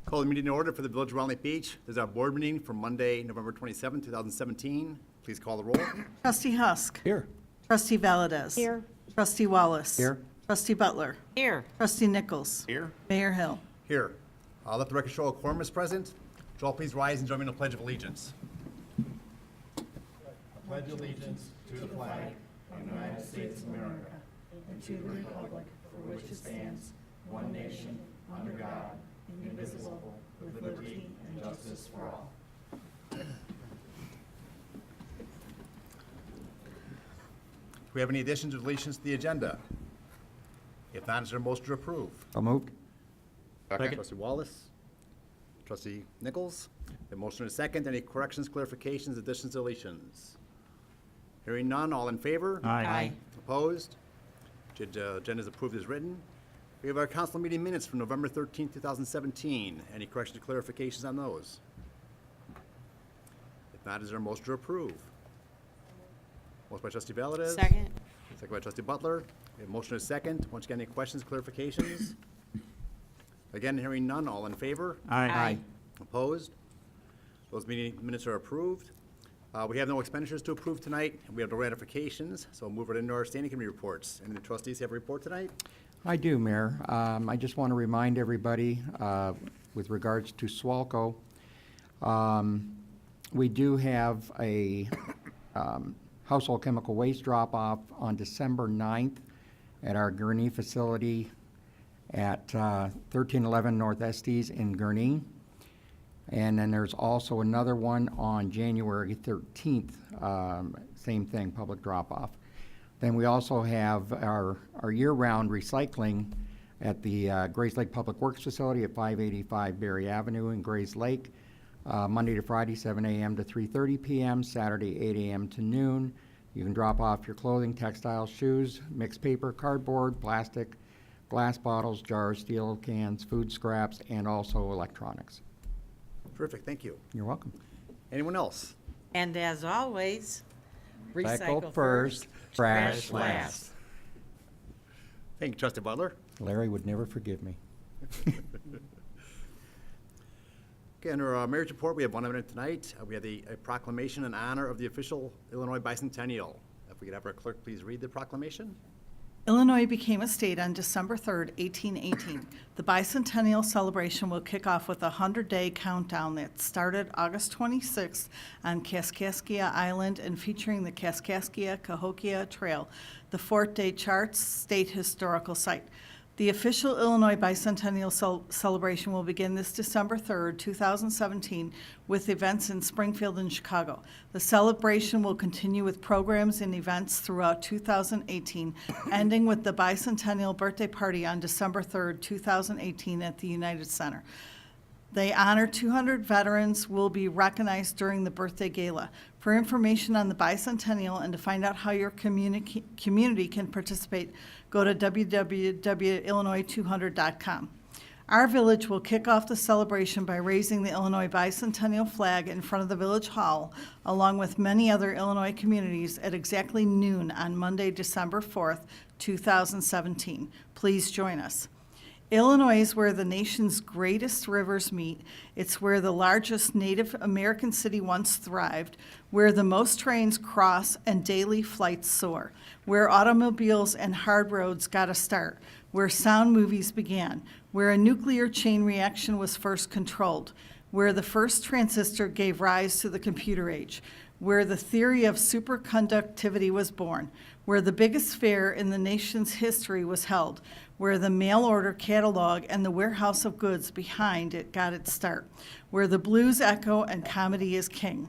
Call the meeting in order for the Village of Round Lake Beach. This is our board meeting for Monday, November 27, 2017. Please call the roll. Trustee Husk. Here. Trustee Valdez. Here. Trustee Wallace. Here. Trustee Butler. Here. Trustee Nichols. Here. Mayor Hill. Here. Let the record show a quorum is present. Would you all please rise and join me in the Pledge of Allegiance? I pledge allegiance to the flag of the United States of America and to the republic for which it stands, one nation, under God, indivisible, with liberty and justice for all. Do we have any additions or deletions to the agenda? If not, is there a motion to approve? So moved. Trustee Wallace. Trustee Nichols. The motion is second. Any corrections, clarifications, additions, deletions? Hearing none, all in favor? Aye. Opposed? Agenda is approved as written. We have our council meeting minutes from November 13, 2017. Any corrections or clarifications on those? If not, is there a motion to approve? Motion by Trustee Valdez. Second. Second by Trustee Butler. We have motion is second. Once again, any questions, clarifications? Again, hearing none, all in favor? Aye. Opposed? Those meeting minutes are approved. We have no expenditures to approve tonight, and we have no ratifications, so we'll move right into our standing committee reports. Any of the trustees have a report tonight? I do, Mayor. I just want to remind everybody, with regards to Swalco, we do have a household chemical waste drop-off on December 9th at our Gurnee facility at 1311 North Estes in Gurnee. And then there's also another one on January 13th, same thing, public drop-off. Then we also have our year-round recycling at the Grays Lake Public Works Facility at 585 Berry Avenue in Grays Lake, Monday to Friday, 7 a.m. to 3:30 p.m., Saturday, 8 a.m. to noon. You can drop off your clothing, textiles, shoes, mixed paper, cardboard, plastic, glass bottles, jars, steel cans, food scraps, and also electronics. Terrific, thank you. You're welcome. Anyone else? And as always, Recycle first, trash last. Thank you, Trustee Butler. Larry would never forgive me. Okay, under our marriage report, we have one item tonight. We have a proclamation in honor of the official Illinois bicentennial. If we could have our clerk please read the proclamation. Illinois became a state on December 3rd, 1818. The bicentennial celebration will kick off with a 100-day countdown that started August 26th on Kaskaskia Island and featuring the Kaskaskia-Cahokia Trail, the Fort Day Charts State Historical Site. The official Illinois bicentennial celebration will begin this December 3rd, 2017, with events in Springfield and Chicago. The celebration will continue with programs and events throughout 2018, ending with the bicentennial birthday party on December 3rd, 2018 at the United Center. They honor 200 veterans will be recognized during the birthday gala. For information on the bicentennial and to find out how your community can participate, go to www.illinois200.com. Our village will kick off the celebration by raising the Illinois bicentennial flag in front of the Village Hall, along with many other Illinois communities at exactly noon on Monday, December 4th, 2017. Please join us. Illinois is where the nation's greatest rivers meet. It's where the largest Native American city once thrived, where the most trains cross and daily flights soar, where automobiles and hard roads got a start, where sound movies began, where a nuclear chain reaction was first controlled, where the first transistor gave rise to the computer age, where the theory of superconductivity was born, where the biggest fair in the nation's history was held, where the mail order catalog and the warehouse of goods behind it got its start, where the blues echo and comedy is king,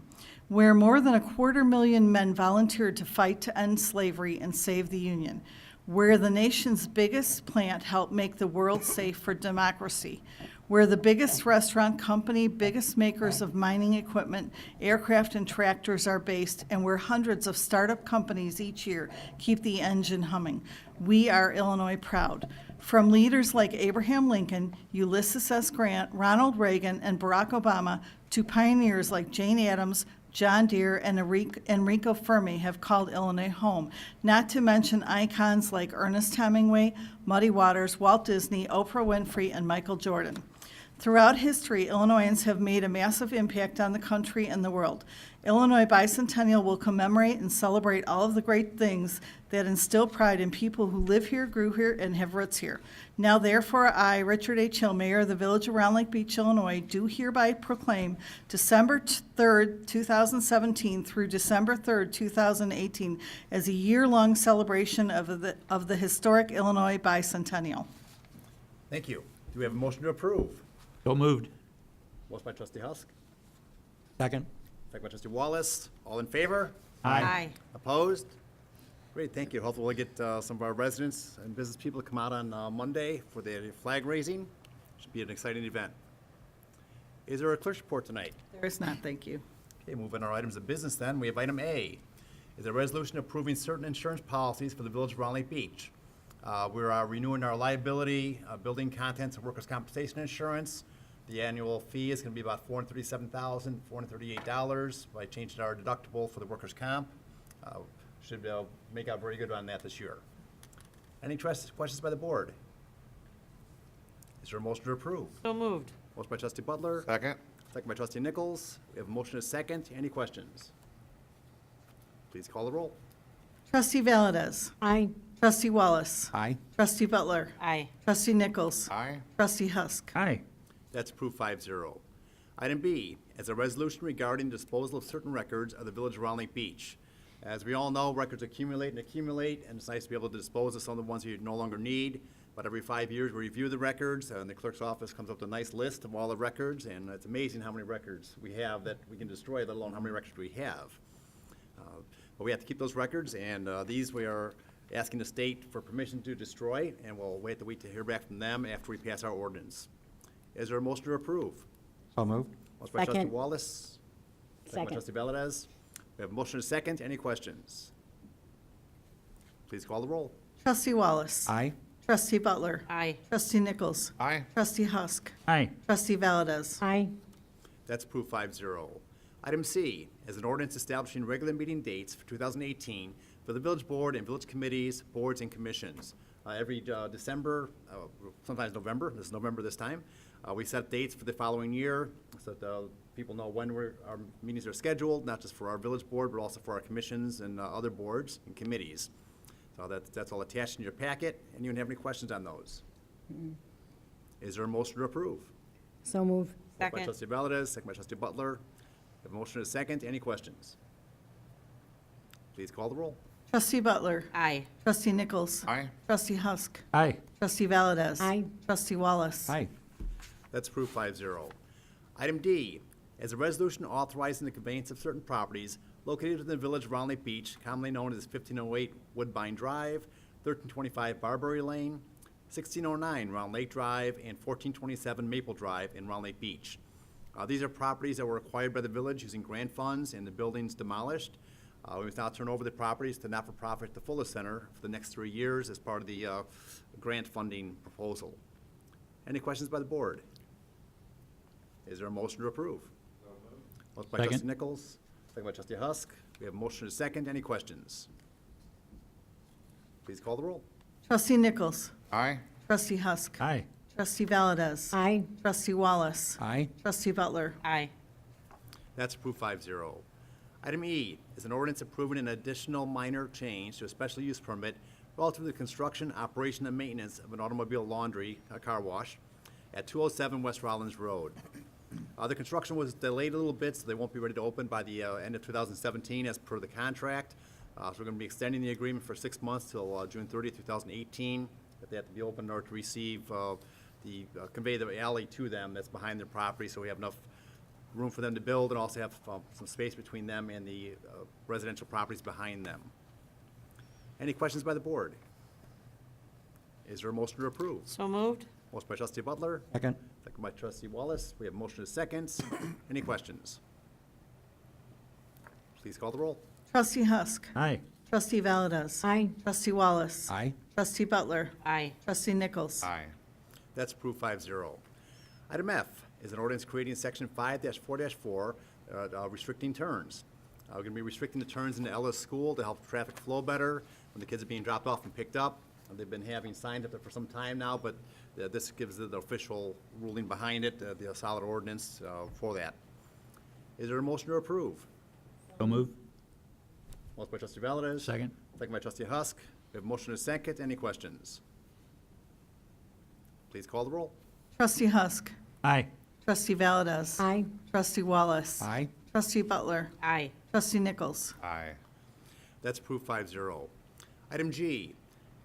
where more than 250,000 men volunteered to fight to end slavery and save the Union, where the nation's biggest plant helped make the world safe for democracy, where the biggest restaurant company, biggest makers of mining equipment, aircraft, and tractors are based, and where hundreds of startup companies each year keep the engine humming. We are Illinois proud. From leaders like Abraham Lincoln, Ulysses S. Grant, Ronald Reagan, and Barack Obama, to pioneers like Jane Addams, John Deere, and Enrico Fermi have called Illinois home, not to mention icons like Ernest Hemingway, Muddy Waters, Walt Disney, Oprah Winfrey, and Michael Jordan. Throughout history, Illinoisans have made a massive impact on the country and the world. Illinois Bicentennial will commemorate and celebrate all of the great things that instill pride in people who live here, grew here, and have roots here. Now therefore, I, Richard H. Hill, Mayor of the Village of Round Lake Beach, Illinois, do hereby proclaim December 3rd, 2017 through December 3rd, 2018 as a year-long celebration of the historic Illinois Bicentennial. Thank you. Do we have a motion to approve? So moved. Motion by trustee Husk, Second. second by trustee Wallace. All in favor? Aye. Opposed? Great, thank you. Hopefully we'll get some of our residents and business people to come out on Monday for the flag raising. Should be an exciting event. Is there a clerk's report tonight? There is not, thank you. Okay, moving our items of business then. We have item A. Is a resolution approving certain insurance policies for the Village of Round Lake Beach. We're renewing our liability, building contents, and workers' compensation insurance. The annual fee is going to be about $437,438 by changing our deductible for the workers' comp. Should make out very good on that this year. Any questions by the board? Is there a motion to approve? So moved. Motion by trustee Butler. Second. Second by trustee Nichols. We have a motion and a second. Any questions? Please call the roll. Trustee Valdez. Aye. Trustee Wallace. Aye. Trustee Butler. Aye. Trustee Nichols. Aye. Trustee Husk. Aye. That's approved 5-0. Item B, is a resolution regarding disposal of certain records of the Village of Round Lake Beach. As we all know, records accumulate, and it's nice to be able to dispose of some of the ones you no longer need. But every 5 years, we review the records, and the clerk's office comes up with a nice list of all the records, and it's amazing how many records we have that we can destroy, let alone how many records we have. But we have to keep those records, and these we are asking the state for permission to destroy, and we'll wait the week to hear back from them after we pass our ordinance. Is there a motion to approve? So moved. Motion by trustee Second. Wallace. Second by Second. trustee Valdez. We have a motion and a second. Any questions? Please call the roll. Trustee Wallace. Aye. Trustee Butler. Aye. Trustee Nichols. Aye. Trustee Husk. Aye. Trustee Valdez. Aye. That's approved 5-0. Item C is an ordinance establishing regular meeting dates for 2018 for the village board and village committees, boards, and commissions. Every December, sometimes November, this is November this time, we set dates for the following year so that people know when our meetings are scheduled, not just for our village board, but also for our commissions and other boards and committees. So that's all attached in your packet. Anyone have any questions on those? Is there a motion to approve? So move. Moved by Second. trustee Valdez, second by trustee Butler. We have a motion and a second. Any questions? Please call the roll. Trustee Butler. Aye. Trustee Nichols. Aye. Trustee Husk. Aye. Trustee Valdez. Aye. Trustee Wallace. Aye. That's approved 5-0. Item D is a resolution authorizing the conveyance of certain properties located within the village of Round Lake Beach, commonly known as 1508 Woodbine Drive, 1325 Barbary Lane, 1609 Round Lake Drive, and 1427 Maple Drive in Round Lake Beach. These are properties that were acquired by the village using grant funds and the buildings demolished. We must now turn over the properties to not-for-profit The Fuller Center for the next 3 years as part of the grant funding proposal. Any questions by the board? Is there a motion to approve? Motion by Second. trustee Nichols, second by trustee Husk. We have a motion and a second. Any questions? Please call the roll. Trustee Nichols. Aye. Trustee Husk. Aye. Trustee Valdez. Aye. Trustee Wallace. Aye. Trustee Butler. Aye. That's approved 5-0. Item E is an ordinance approving an additional minor change to a special use permit relative to the construction, operation, and maintenance of an automobile laundry, car wash, at 207 West Rollins Road. The construction was delayed a little bit, so they won't be ready to open by the end of 2017 as per the contract. So we're going to be extending the agreement for 6 months till June 30th, 2018. If they have to be open in order to receive convey the alley to them that's behind their property, so we have enough room for them to build and also have some space between them and the residential properties behind them. Any questions by the board? Is there a motion to approve? So moved. Motion by trustee Butler, Second. second by trustee Wallace. We have a motion and a second. Any questions? Please call the roll. Trustee Husk. Aye. Trustee Valdez. Aye. Trustee Wallace. Aye. Trustee Butler. Aye. Trustee Nichols. Aye. That's approved 5-0. Item F is an ordinance creating section 5-4-4, restricting turns. We're going to be restricting the turns into Ellis School to help traffic flow better when the kids are being dropped off and picked up. They've been having signs up there for some time now, but this gives it the official ruling behind it, the solid ordinance for that. Is there a motion to approve? So moved. Motion by trustee Valdez. Second. Second by trustee Husk. We have a motion and a second. Any questions? Please call the roll. Trustee Husk. Aye. Trustee Valdez. Aye. Trustee Wallace. Aye. Trustee Butler. Aye. Trustee Nichols. Aye. That's approved 5-0. Item G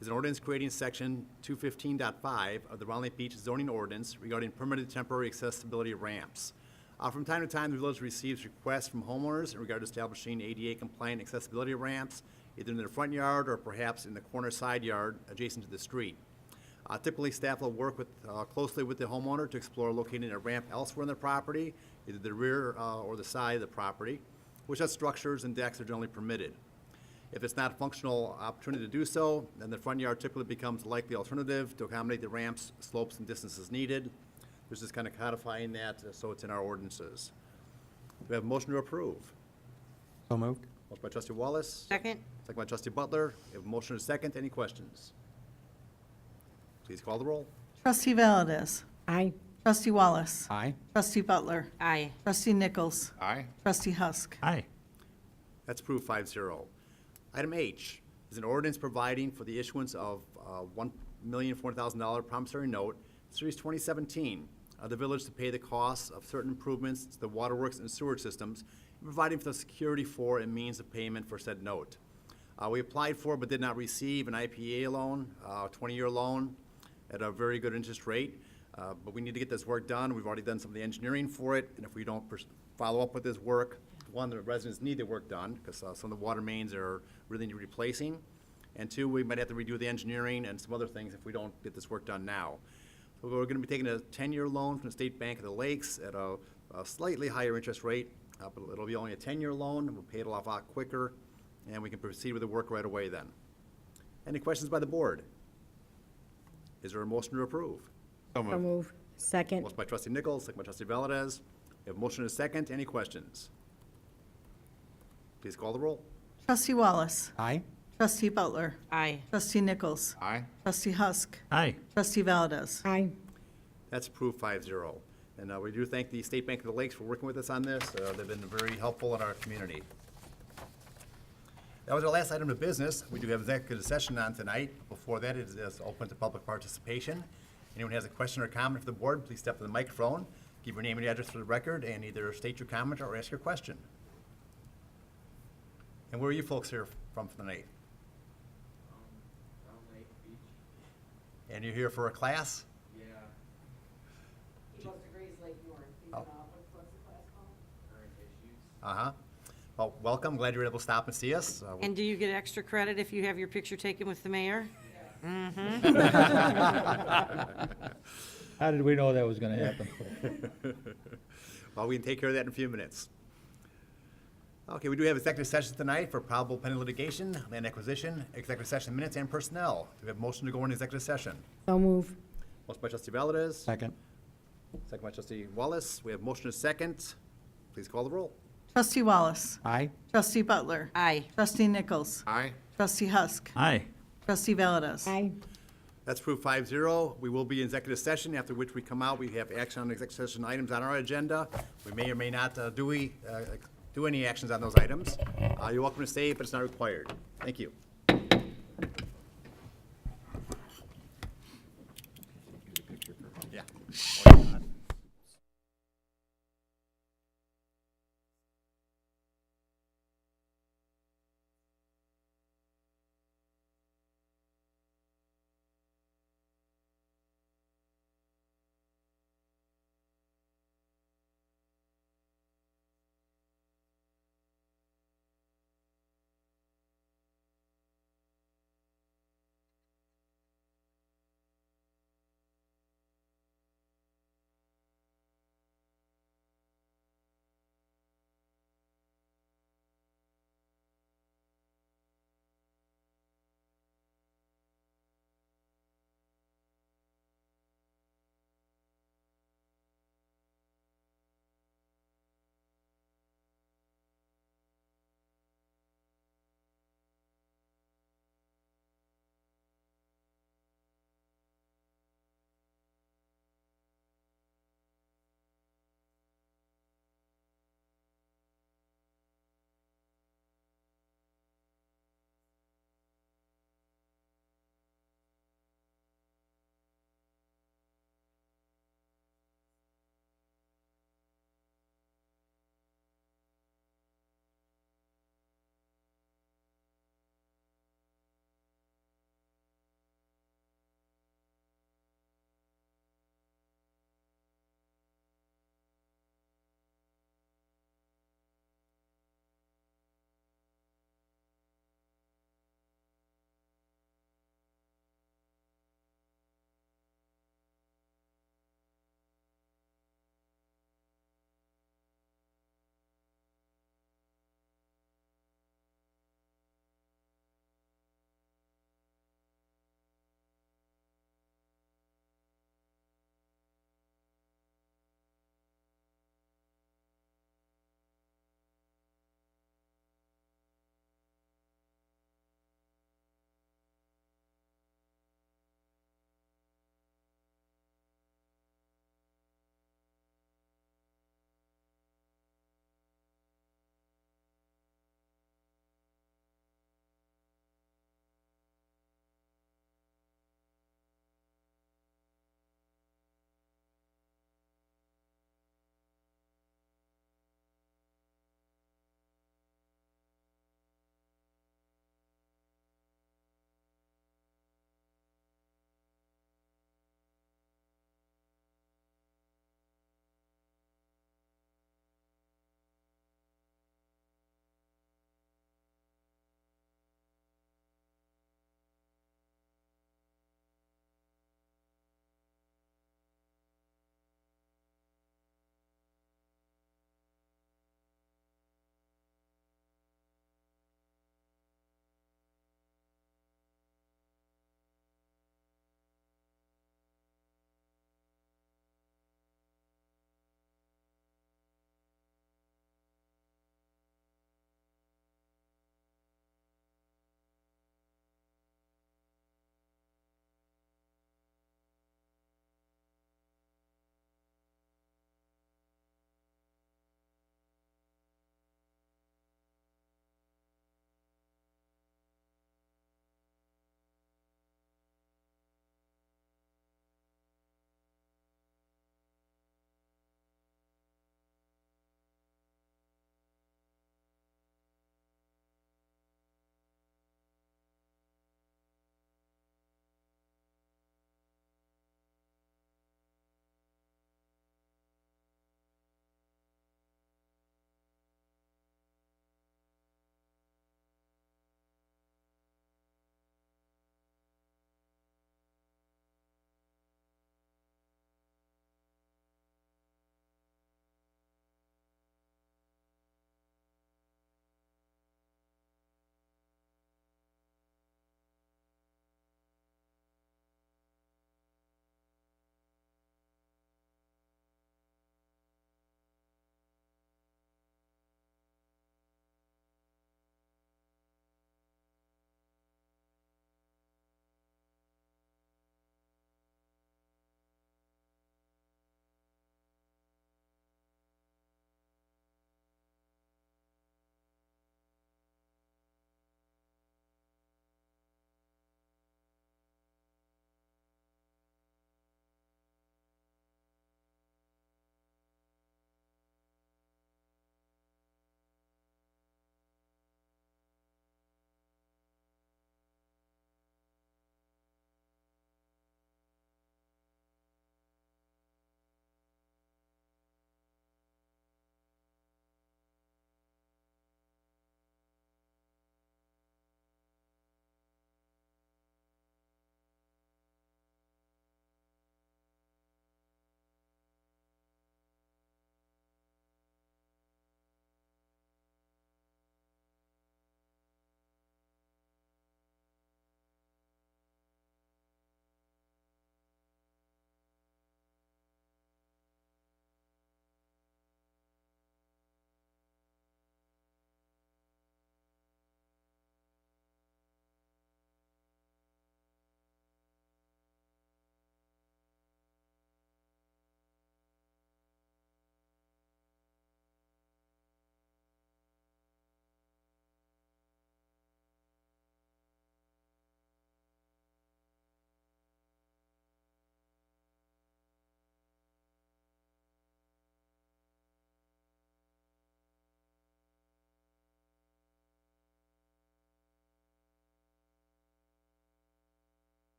is an ordinance creating section 215.5 of the Round Lake Beach zoning ordinance regarding permitted temporary accessibility ramps. From time to time, the village receives requests from homeowners in regard to establishing ADA compliant accessibility ramps, either in their front yard or perhaps in the corner side yard adjacent to the street. Typically, staff will work closely with the homeowner to explore locating a ramp elsewhere in the property, either the rear or the side of the property, which has structures and decks are generally permitted. If it's not a functional opportunity to do so, then the front yard typically becomes a likely alternative to accommodate the ramps, slopes, and distances needed. This is kind of codifying that, so it's in our ordinances. Do we have a motion to approve? So moved. Motion by trustee Wallace. Second? Second by trustee Butler. We have a motion and a second. Any questions? Please call the roll. Trustee Valdez. Aye. Trustee Wallace. Aye. Trustee Butler. Aye. Trustee Nichols. Aye. Trustee Husk. Aye. That's approved 5-0. Item H is an ordinance providing for the issuance of $1,004,000 promissory note, Series 2017, of the village to pay the costs of certain improvements to the waterworks and sewer systems, and providing for the security for and means of payment for said note. We applied for but did not receive an IPA loan, 20-year loan at a very good interest rate. But we need to get this work done. We've already done some of the engineering for it, and if we don't follow up with this work, one, the residents need the work done, because some of the water mains are really need replacing. And two, we might have to redo the engineering and some other things if we don't get this work done now. So we're gonna be taking a 10-year loan from the State Bank of the Lakes at a slightly higher interest rate, but it'll be only a 10-year loan, and we'll pay it off a lot quicker, and we can proceed with the work right away then. Any questions by the board? Is there a motion to approve? So move. Second. Motion by trustee Nichols, second by trustee Valdez. We have a motion and a second. Any questions? Please call the roll. Trustee Wallace. Aye. Trustee Butler. Aye. Trustee Nichols. Aye. Trustee Husk. Aye. Trustee Valdez. Aye. That's approved 5-0. And we do thank the State Bank of the Lakes for working with us on this. They've been very helpful in our community. That was our last item of business. We do have executive session on tonight. Before that, it is open to public participation. Anyone has a question or comment for the board, please step to the microphone, give your name and address for the record, and either state your comment or ask your question. And where are you folks here from tonight? Round Lake Beach. And you're here for a class? Yeah, He goes to Grays Lake North. He's Oh. what's the class called? current issues. Uh-huh. Well, welcome, glad you were able to stop and see us. And do you get extra credit if you have your picture taken with the mayor? How did we know that was gonna happen? Well, we can take care of that in a few minutes. Okay, we do have executive sessions tonight for probable pending litigation, land acquisition, executive session minutes, and personnel. Do we have a motion to go into executive session? So move. Motion by trustee Valdez. Second. Second by trustee Wallace. We have motion and second. Please call the roll. Trustee Wallace. Aye. Trustee Butler. Aye. Trustee Nichols. Aye. Trustee Husk. Aye. Trustee Valdez. Aye. That's approved 5-0. We will be in executive session, after which we come out. We have action on executive session items on our agenda. We may or may not do any actions on those items. You're welcome to stay, but it's not required. Thank you. Yeah.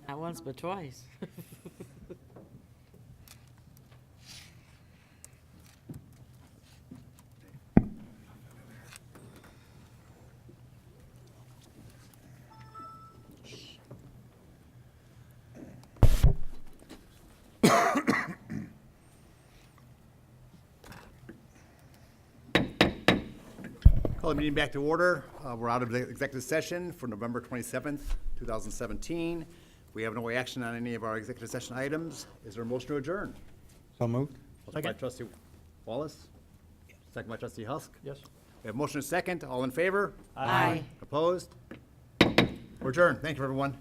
Not once, but twice. Call the meeting back to order. We're out of the executive session for November 27th, 2017. We have no action on any of our executive session items. Is there a motion to adjourn? So moved? Motion by trustee Wallace. Second by trustee Husk. Yes. We have motion and second. All in favor? Aye. Opposed? We're adjourned. Thank you, everyone.